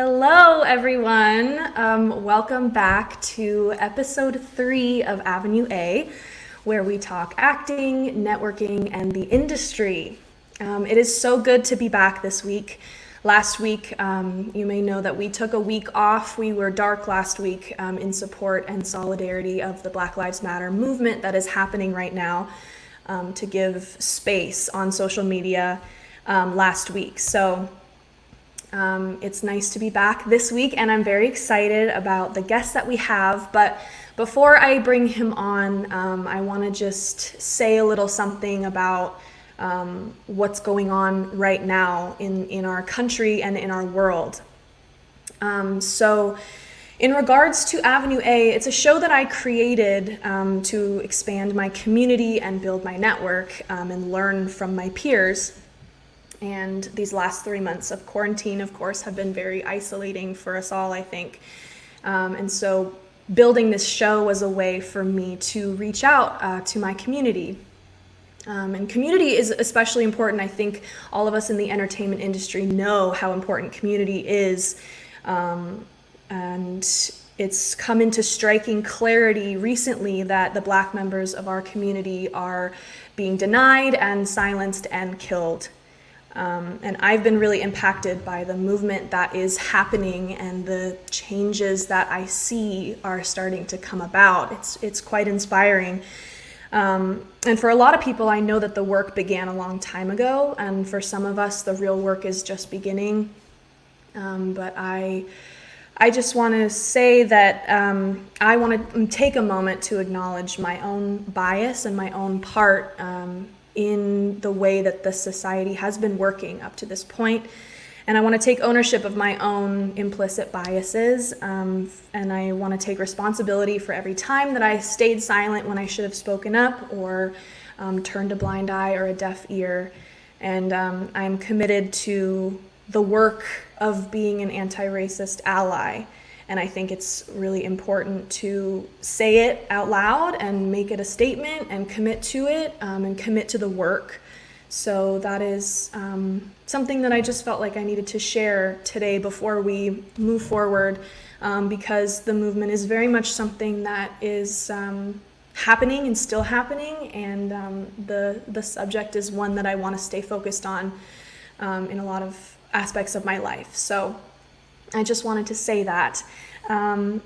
Hello, everyone. Welcome back to episode 3 of Avenue A, where we talk acting, networking, and the industry. It is so good to be back this week. Last week, you may know that we took a week off. We were dark last week in support and solidarity of the Black Lives Matter movement that is happening right now to give space on social media last week. So it's nice to be back this week, and I'm very excited about the guest that we have. But before I bring him on, I want to just say a little something about what's going on right now in our country and in our world. So in regards to Avenue A, it's a show that I created to expand my community and build my network and learn from my peers. And these last 3 months of quarantine, of course, have been very isolating for us all, I think. And so building this show was a way for me to reach out to my community. And community is especially important. I think all of us in the entertainment industry know how important community is. And it's come into striking clarity recently that the Black members of our community are being denied and silenced and killed. And I've been really impacted by the movement that is happening and the changes that I see are starting to come about. It's quite inspiring. And for a lot of people, I know that the work began a long time ago, and for some of us, the real work is just beginning. But I just want to say that I want to take a moment to acknowledge my own bias and my own part in the way that the society has been working up to this point. And I want to take ownership of my own implicit biases, and I want to take responsibility for every time that I stayed silent when I should have spoken up or turned a blind eye or a deaf ear. And I'm committed to the work of being an anti-racist ally. And I think it's really important to say it out loud and make it a statement and commit to it and commit to the work. So that is something that I just felt like I needed to share today before we move forward, because the movement is very much something that is happening and still happening, and the subject is one that I want to stay focused on in a lot of aspects of my life. So I just wanted to say that. There's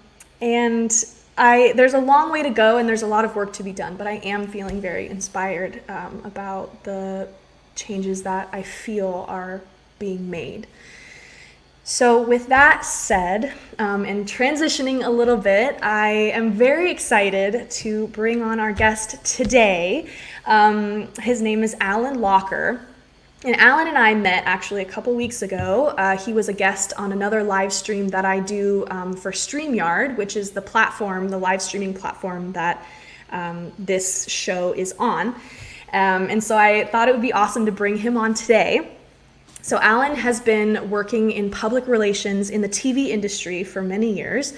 a long way to go and there's a lot of work to be done, but I am feeling very inspired about the changes that I feel are being made. So with that said, and transitioning a little bit, I am very excited to bring on our guest today. His name is LOCHER. And Alan and I met actually a couple weeks ago. He was a guest on another live stream that I do for StreamYard, which is the live streaming platform that this show is on. And so I thought it would be awesome to bring him on today. So Alan has been working in public relations in the TV industry for many years.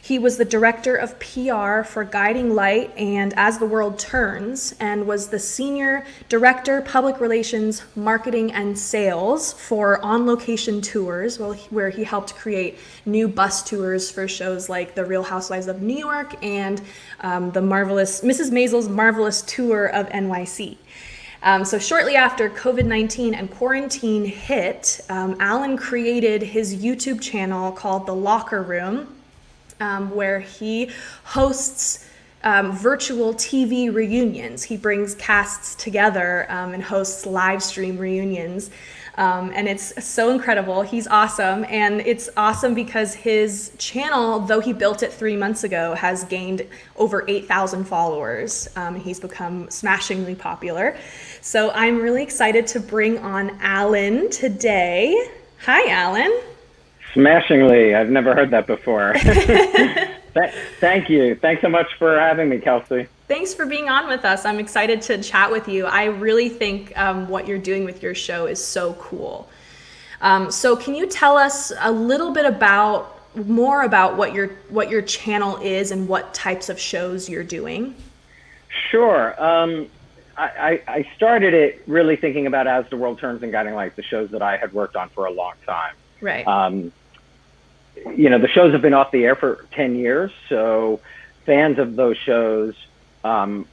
He was the director of PR for Guiding Light and As the World Turns, and was the senior director, public relations, marketing, and sales for On Location Tours, where he helped create new bus tours for shows like The Real Housewives of New York and the marvelous Mrs. Maisel's Marvelous Tour of NYC. So shortly after COVID-19 and quarantine hit, Alan created his YouTube channel called The Locker Room, where he hosts virtual TV reunions. He brings casts together and hosts live stream reunions. And it's so incredible. He's awesome. And it's awesome because his channel, though he built it 3 months ago, has gained over 8,000 followers. He's become smashingly popular. So I'm really excited to bring on Alan today. Hi, Alan. Smashingly. I've never heard that before. Thank you. Thanks so much for having me, Kelsey. Thanks for being on with us. I'm excited to chat with you. I really think what you're doing with your show is so cool. So can you tell us a little bit more about what your channel is and what types of shows you're doing? Sure. I started it really thinking about As the World Turns and Guiding Light, the shows that I had worked on for a long time. Right. the shows have been off the air for 10 years. So fans of those shows, being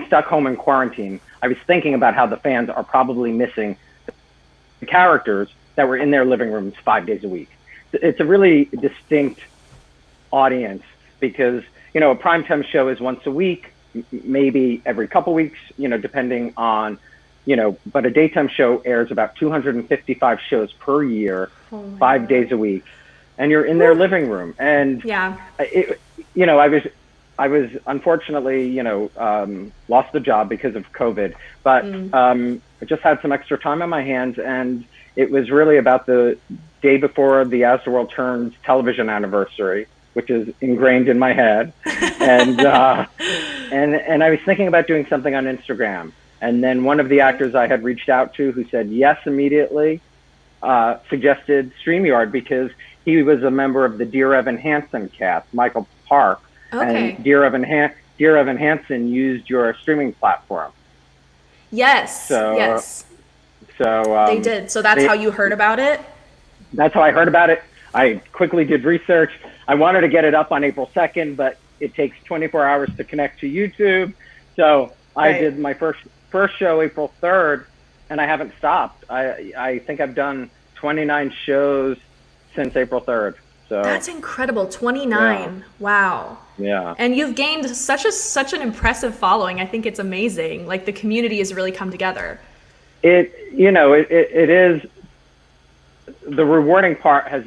stuck home in quarantine, I was thinking about how the fans are probably missing the characters that were in their living rooms 5 days a week. It's a really distinct audience because, a primetime show is once a week, maybe every couple weeks, depending on, but a daytime show airs about 255 shows per year, 5 days a week, and you're in their living room. And I was unfortunately, lost the job because of COVID, but I just had some extra time on my hands, and it was really about the day before the As the World Turns television anniversary, which is ingrained in my head, and and I was thinking about doing something on Instagram, and then one of the actors I had reached out to, who said yes immediately, suggested StreamYard because he was a member of the Dear Evan Hansen cast, Michael Park. Okay. And Dear Evan Hansen used your streaming platform. Yes. Yes. So they did. So that's how you heard about it? That's how I heard about it. I quickly did research. I wanted to get it up on April 2nd, but it takes 24 hours to connect to YouTube. So I did my first show April 3rd, and I haven't stopped. I think I've done 29 shows since April 3rd. So that's incredible. 29. Yeah. Wow. Yeah. And you've gained such an impressive following. I think it's amazing. Like, the community has really come together. It is, the rewarding part has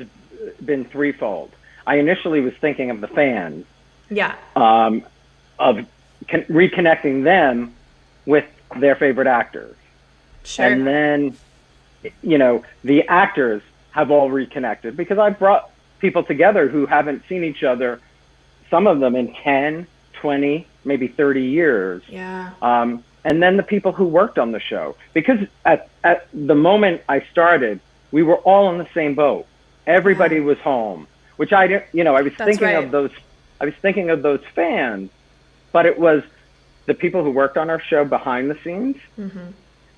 been threefold. I initially was thinking of the fans. Yeah. Of reconnecting them with their favorite actors. Sure. And then, the actors have all reconnected because I brought people together who haven't seen each other, some of them in 10, 20, maybe 30 years. Yeah. And then the people who worked on the show, because at the moment I started, we were all in the same boat. Everybody was home, which I was thinking of those fans, but it was the people who worked on our show behind the scenes,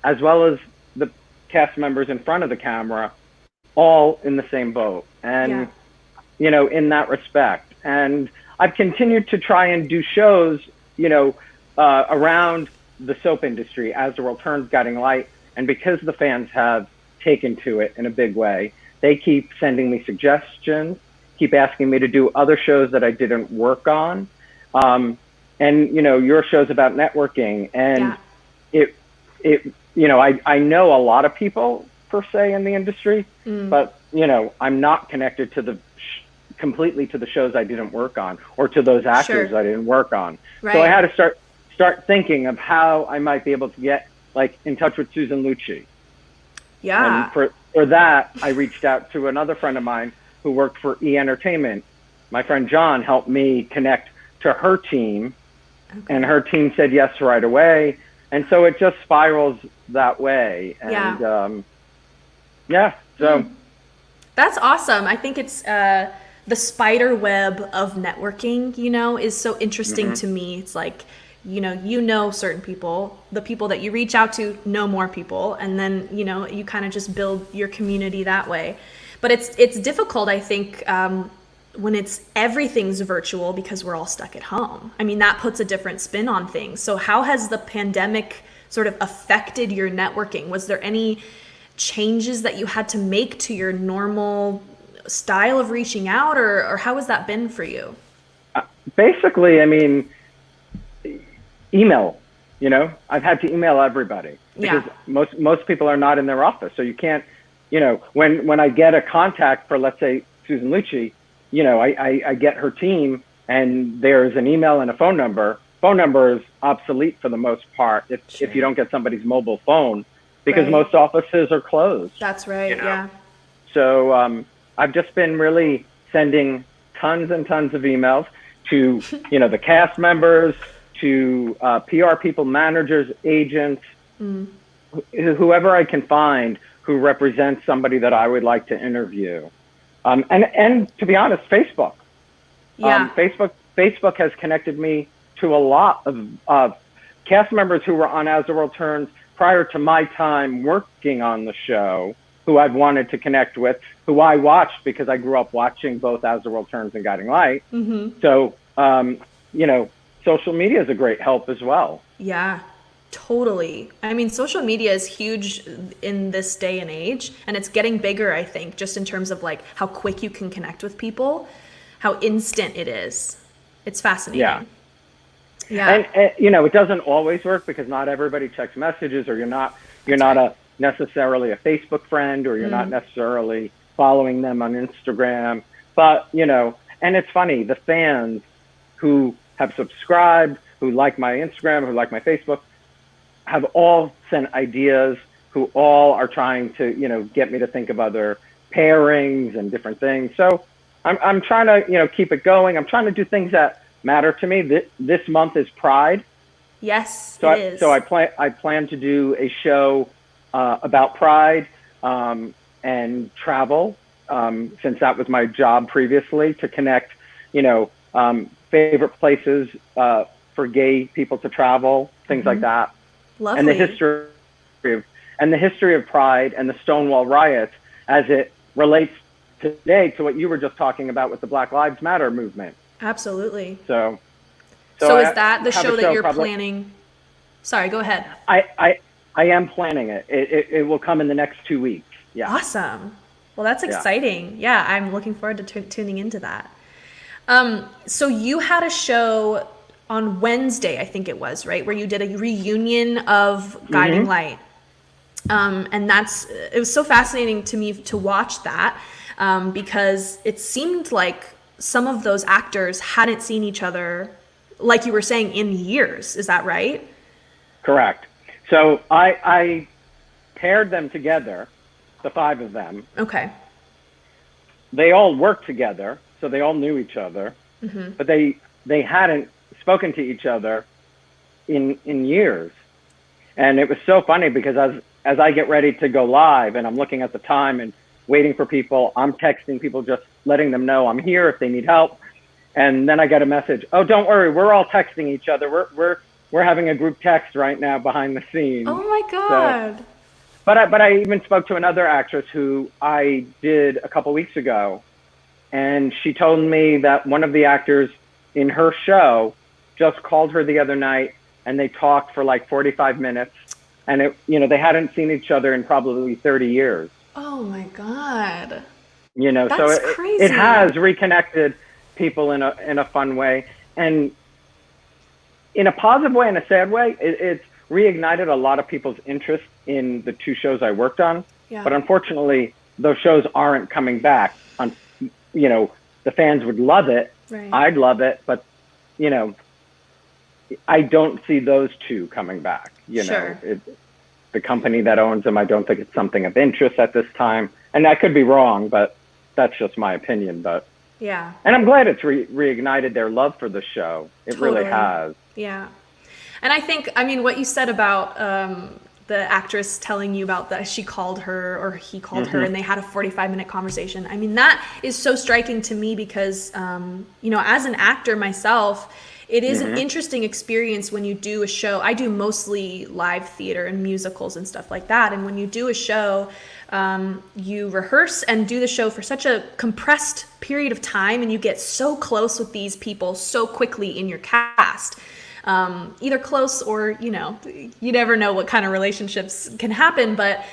as well as the cast members in front of the camera, all in the same boat. And, in that respect. And I've continued to try and do shows, around the soap industry, As the World Turns, Guiding Light. And because the fans have taken to it in a big way, they keep sending me suggestions, keep asking me to do other shows that I didn't work on. And, your show's about networking. And I know a lot of people, per se, in the industry, but, I'm not connected to completely to the shows I didn't work on, or to those actors I didn't work on. Right. So I had to start thinking of how I might be able to get in touch with Susan Lucci. Yeah. And for that, I reached out to another friend of mine who worked for E! Entertainment. My friend John helped me connect to her team, and her team said yes right away. And so it just spirals that way. And so. That's awesome. I think it's the spider web of networking, is so interesting to me. It's like, certain people, the people that you reach out to know more people, and then, you kind of just build your community that way. But it's difficult, I think, when everything's virtual because we're all stuck at home. I mean, that puts a different spin on things. So how has the pandemic sort of affected your networking? Was there any changes that you had to make to your normal style of reaching out, or how has that been for you? Basically, I mean, email. I've had to email everybody because most people are not in their office, so you can't. When I get a contact for, let's say, Susan Lucci, I get her team, and there's an email and a phone number. Phone number is obsolete for the most part if you don't get somebody's mobile phone, because most offices are closed. That's right. Yeah. So I've just been really sending tons and tons of emails to, the cast members, to PR people, managers, agents, whoever I can find who represents somebody that I would like to interview. And to be honest, Facebook. Yeah. Facebook has connected me to a lot of cast members who were on As the World Turns prior to my time working on the show. who I've wanted to connect with, who I watched because I grew up watching both As the World Turns and Guiding Light. So, you know, social media is a great help as well. Yeah, totally. I mean, social media is huge in this day and age, and it's getting bigger, I think, just in terms of like how quick you can connect with people, how instant it is. It's fascinating. Yeah. Yeah. And you know, it doesn't always work because not everybody checks messages, or you're not necessarily a Facebook friend, or you're not necessarily following them on Instagram. But, you know, and it's funny, the fans who have subscribed, who like my Instagram, who like my Facebook, have all sent ideas, who all are trying to, you know, get me to think of other pairings and different things. So I'm trying to, you know, keep it going. I'm trying to do things that matter to me. This month is Pride. Yes, so it is. So I plan to do a show about Pride and travel, since that was my job previously, to connect, you know, favorite places for gay people to travel, things like that. Lovely. And the history of Pride and the Stonewall riots as it relates today to what you were just talking about with the Black Lives Matter movement. Absolutely. So is that the show that you're probably planning? Sorry, go ahead. I am planning it. It will come in the next 2 weeks. Yeah. Awesome. Well, that's exciting. Yeah, I'm looking forward to tuning into that. So you had a show on Wednesday, I think it was, right? Where you did a reunion of Guiding Light. And it was so fascinating to me to watch that, because it seemed like some of those actors hadn't seen each other, like you were saying, in years. Is that right? Correct. So I paired them together, the 5 of them. Okay. They all worked together, so they all knew each other, but they hadn't spoken to each other in years. And it was so funny because as I get ready to go live and I'm looking at the time and waiting for people, I'm texting people, just letting them know I'm here if they need help. And then I get a message, oh, don't worry, we're all texting each other. We're having a group text right now behind the scenes. Oh my God. So, but I even spoke to another actress who I did a couple weeks ago, and she told me that one of the actors in her show just called her the other night, and they talked for like 45 minutes, and they hadn't seen each other in probably 30 years. Oh my God. You know, That's so crazy. It has reconnected people in a fun way, and in a positive way and a sad way. It's reignited a lot of people's interest in the 2 shows I worked on. Yeah. But unfortunately, those shows aren't coming back. You know, the fans would love it. Right. I'd love it, but you know, I don't see those 2 coming back. You Sure. know, the company that owns them, I don't think it's something of interest at this time. And I could be wrong, but that's just my opinion. But yeah. And I'm glad it's reignited their love for the show. It really has. Yeah. And I think, I mean, what you said about the actress telling you about that she called her or he called her and they had a 45-minute conversation. I mean, that is so striking to me because, you know, as an actor myself, it is an interesting experience when you do a show. I do mostly live theater and musicals and stuff like that. And when you do a show, you rehearse and do the show for such a compressed period of time, and you get so close with these people so quickly in your cast. Either close or, you know, you never know what kind of relationships can happen, but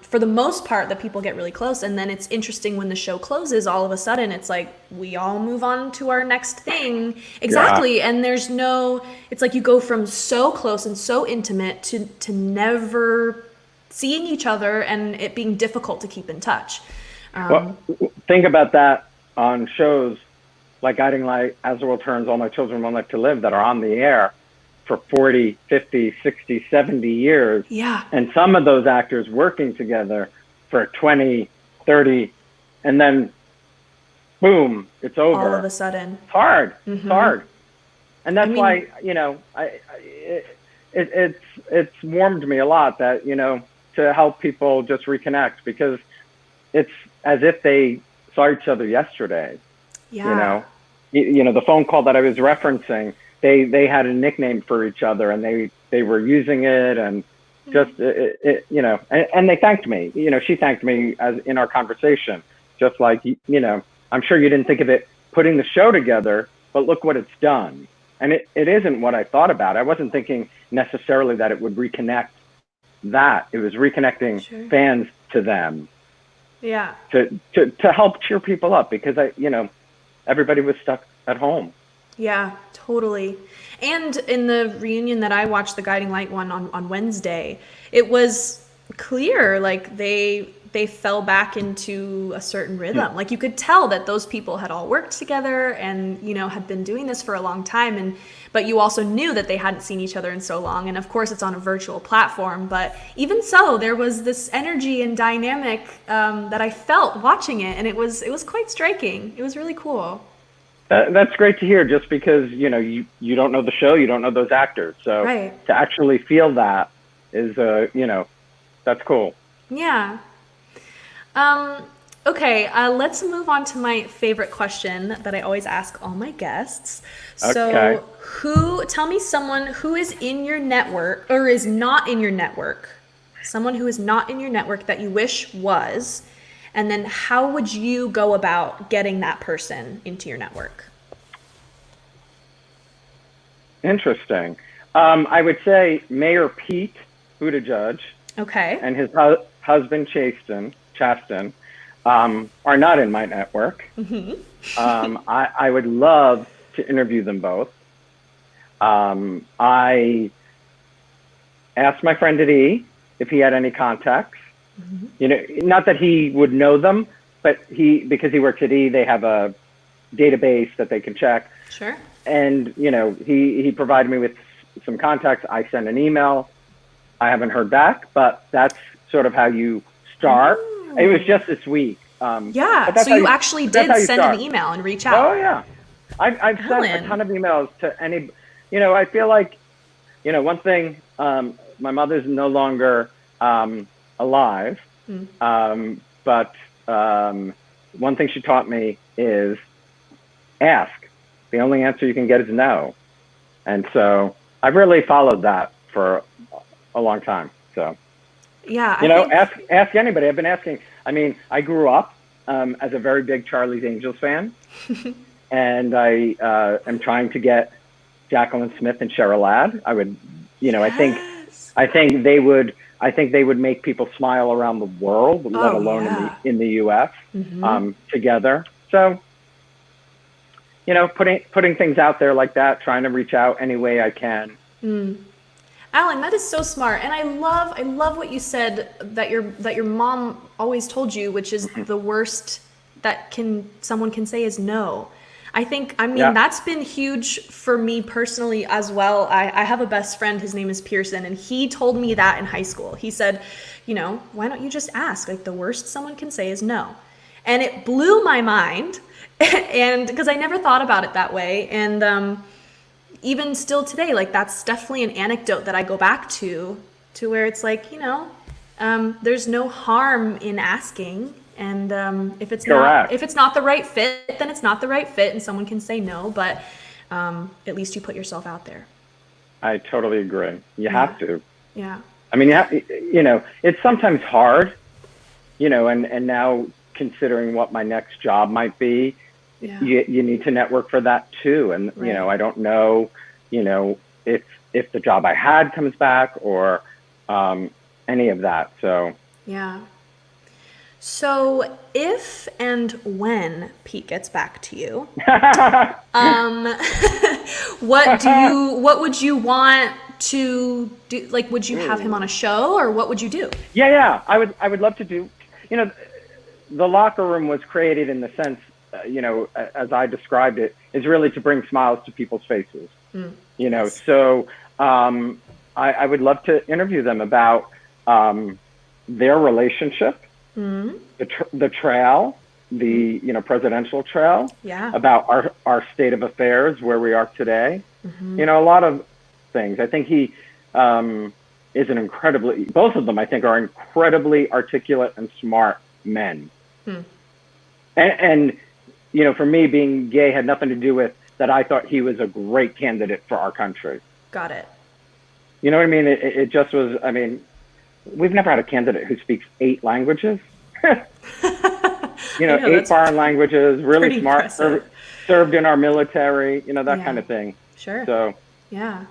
for the most part, the people get really close. And then it's interesting when the show closes, all of a sudden it's like, we all move on to our next thing. Exactly. Yeah. And there's it's like you go from so close and so intimate to never seeing each other and it being difficult to keep in touch. Well, think about that on shows like Guiding Light, As the World Turns, All My Children, One Life to Live, that are on the air for 40, 50, 60, 70 years. Yeah. And some of those actors working together for 20, 30, and then boom, it's over. All of a sudden. It's hard. It's hard. And that's why, you know, it's warmed me a lot that, you know, to help people just reconnect, because it's as if they saw each other yesterday. Yeah. You know, the phone call that I was referencing, they had a nickname for each other and they were using it, and just, and they thanked me. She thanked me as in our conversation, just like, I'm sure you didn't think of it putting the show together, but look what it's done. And it isn't what I thought about. I wasn't thinking necessarily that it would reconnect that. It was reconnecting fans to them. Yeah. To help cheer people up because everybody was stuck at home. Yeah, totally. And in the reunion that I watched, the Guiding Light one on Wednesday, it was clear, like they fell back into a certain rhythm. Like you could tell that those people had all worked together and, had been doing this for a long time. But you also knew that they hadn't seen each other in so long. And of course it's on a virtual platform, but even so, there was this energy and dynamic that I felt watching it. And it was quite striking. It was really cool. That's great to hear, just because, you don't know the show, you don't know those actors. So to actually feel that is, that's cool. Yeah. Okay, let's move on to my favorite question that I always ask all my guests. So tell me someone who is in your network or is not in your network, someone who is not in your network that you wish was, and then how would you go about getting that person into your network? Interesting. I would say Mayor Pete Buttigieg and his husband Chasten are not in my network. I would love to interview them both. I asked my friend Eddie if he had any contacts. Not that he would know them, but because he works at E, they have a database that they can check. Sure. And, he provided me with some contacts. I sent an email. I haven't heard back, but that's sort of how you start. It was just this week. So you actually did send an email and reach out. Oh, yeah. I've sent a ton of emails to any, I feel like, one thing, my mother's no longer alive, but one thing she taught me is ask. The only answer you can get is no. And so I've really followed that for a long time. So, ask anybody. I've been asking. I mean, I grew up as a very big Charlie's Angels fan, and I am trying to get Jacqueline Smith and Cheryl Ladd. I would, I think they would make people smile around the world, let alone in the U.S. Together. So, putting things out there like that, trying to reach out any way I can. Alan, that is so smart, and I love what you said that your mom always told you, which is the worst that someone can say is no. I mean, that's been huge for me personally as well. I have a best friend, his name is Pearson, and he told me that in high school. He said, why don't you just ask? Like, the worst someone can say is no. And it blew my mind, and because I never thought about it that way. And even still today, like, that's definitely an anecdote that I go back to where it's like, there's no harm in asking. And if it's not the right fit, then it's not the right fit, and someone can say no, but at least you put yourself out there. I totally agree. You have to. Yeah. I mean, it's sometimes hard, and now considering what my next job might be, you need to network for that too. And, I don't know, if the job I had comes back or any of that. So. Yeah. So if and when Pete gets back to you, what would you want to do? Like, would you have him on a show, or what would you do? Yeah. I would love to do, the locker room was created in the sense, as I described it, is really to bring smiles to people's faces. So I would love to interview them about their relationship, the trail, the presidential trail, about our state of affairs, where we are today. A lot of things. I think he is both of them I think are incredibly articulate and smart men. And for me, being gay had nothing to do with that. I thought he was a great candidate for our country. Got it. You know what I mean? It just was, I mean, we've never had a candidate who speaks 8 languages. I know, 8 foreign languages, really pretty smart, impressive. served in our military, that Yeah. kind of thing. Sure. So, Yeah.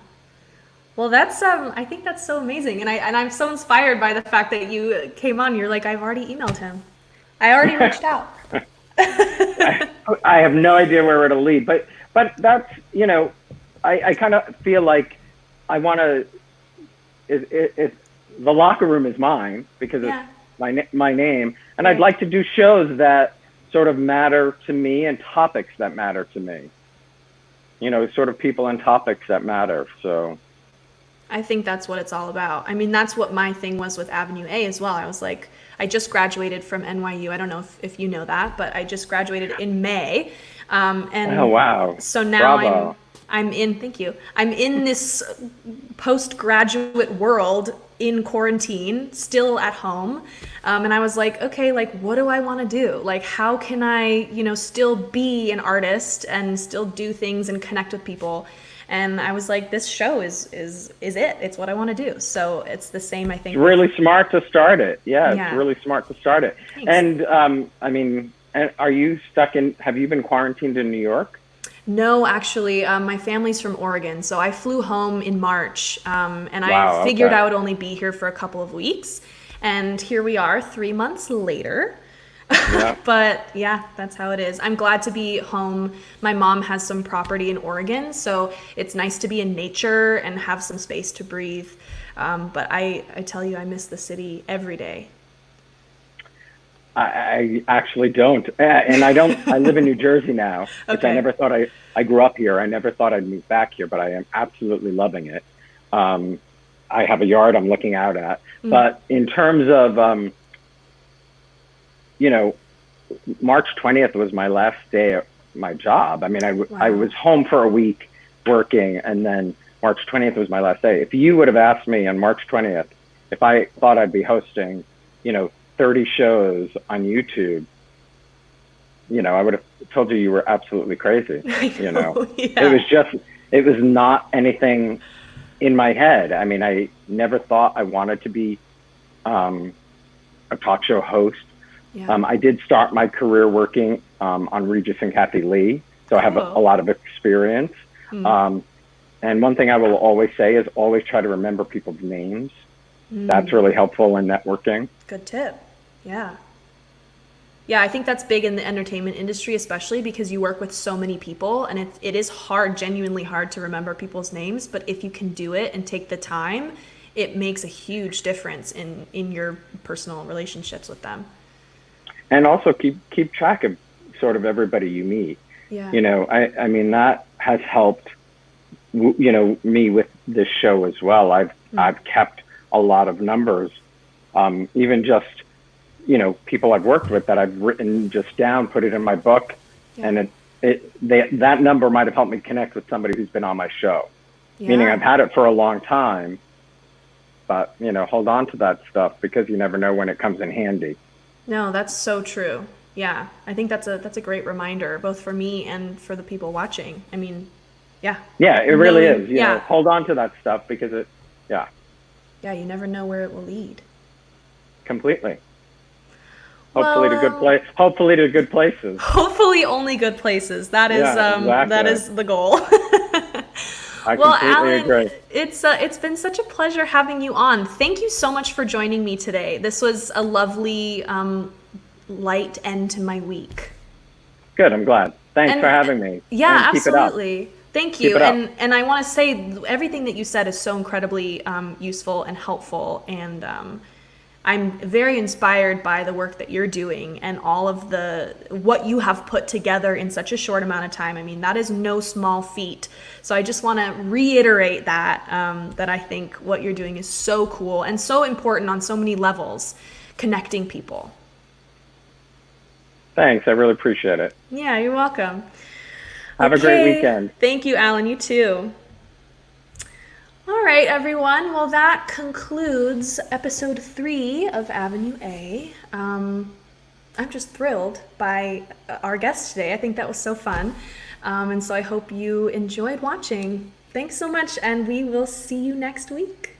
Well, that's I think that's so amazing, and I'm so inspired by the fact that you came on. You're like, I've already emailed him. I already reached out. I have no idea where it'll lead, but that's, I kind of feel like I want to, the locker room is mine because Yeah. it's my name, and Right. I'd like to do shows that sort of matter to me and topics that matter to me. Sort of people and topics that matter. So I think that's what it's all about. I mean, that's what my thing was with Avenue A as well. I was like, I just graduated from NYU. I don't know if you know that, but I just graduated in May. And oh wow, so now bravo. thank you. I'm in this postgraduate world in quarantine, still at home. And I was like, okay, like, what do I want to do? Like, how can I, still be an artist and still do things and connect with people? And I was like, this show is it. It's what I want to do. So it's the same, I think. It's really smart to start it. Yeah, Yeah. it's really smart to start it. Thanks. And I mean, are you have you been quarantined in New York? No, actually, my family's from Oregon, so I flew home in March, and Wow, I figured okay. I would only be here for a couple of weeks, and here we are, 3 months later. Yeah. But yeah, that's how it is. I'm glad to be home. My mom has some property in Oregon, so it's nice to be in nature and have some space to breathe. But I tell you, I miss the city every day. I actually don't, and I don't. I live in New Jersey now, which Okay. I never thought I grew up here. I never thought I'd move back here, but I am absolutely loving it. I have a yard I'm looking out at, but in terms of March 20th was my last day at my job. I mean, I Wow. was home for a week working, and then March 20th was my last day. If you would have asked me on March 20th if I thought I'd be hosting, 30 shows on YouTube, I would have told you were absolutely crazy. I know, yeah. It was not anything in my head. I mean, I never thought I wanted to be a talk show host. Yeah. I did start my career working on Regis and Kathy Lee, so I have Cool. a lot of experience. And one thing I will always say is always try to remember people's names. That's really helpful in networking. Good tip. Yeah. Yeah, I think that's big in the entertainment industry, especially because you work with so many people, and it is hard, genuinely hard to remember people's names. But if you can do it and take the time, it makes a huge difference in your personal relationships with them. And also keep track of sort of everybody you meet. Yeah. I mean, that has helped, me with this show as well. I've kept a lot of numbers, even just, people I've worked with that I've written just down, put it in my book. Yeah. And that number might have helped me connect with somebody who's been on my show. Yeah. Meaning I've had it for a long time, but, hold on to that stuff because you never know when it comes in handy. No, that's so true. Yeah, I think that's a great reminder, both for me and for the people watching. I mean, yeah. Yeah, it really Knowing- is. yeah. Hold on to that stuff because yeah, You never know where it will lead. completely. Hopefully to good place. Hopefully to good places. Hopefully only good places. That is Yeah, exactly. that is the goal. I Well, completely Alan, agree. it's been such a pleasure having you on. Thank you so much for joining me today. This was a lovely light end to my week. Good. I'm glad. Thanks And- for having me. Yeah, And keep it up. absolutely. Thank Keep you. it up. And I want to say everything that you said is so incredibly useful and helpful. And I'm very inspired by the work that you're doing and all of what you have put together in such a short amount of time. I mean, that is no small feat. So I just want to reiterate that I think what you're doing is so cool and so important on so many levels, connecting people. Thanks. I really appreciate it. Yeah, you're welcome. Have a great Okay. weekend. Thank you, Alan. You too. All right, everyone. Well, that concludes episode 3 of Avenue A. I'm just thrilled by our guest today. I think that was so fun. And so I hope you enjoyed watching. Thanks so much, and we will see you next week.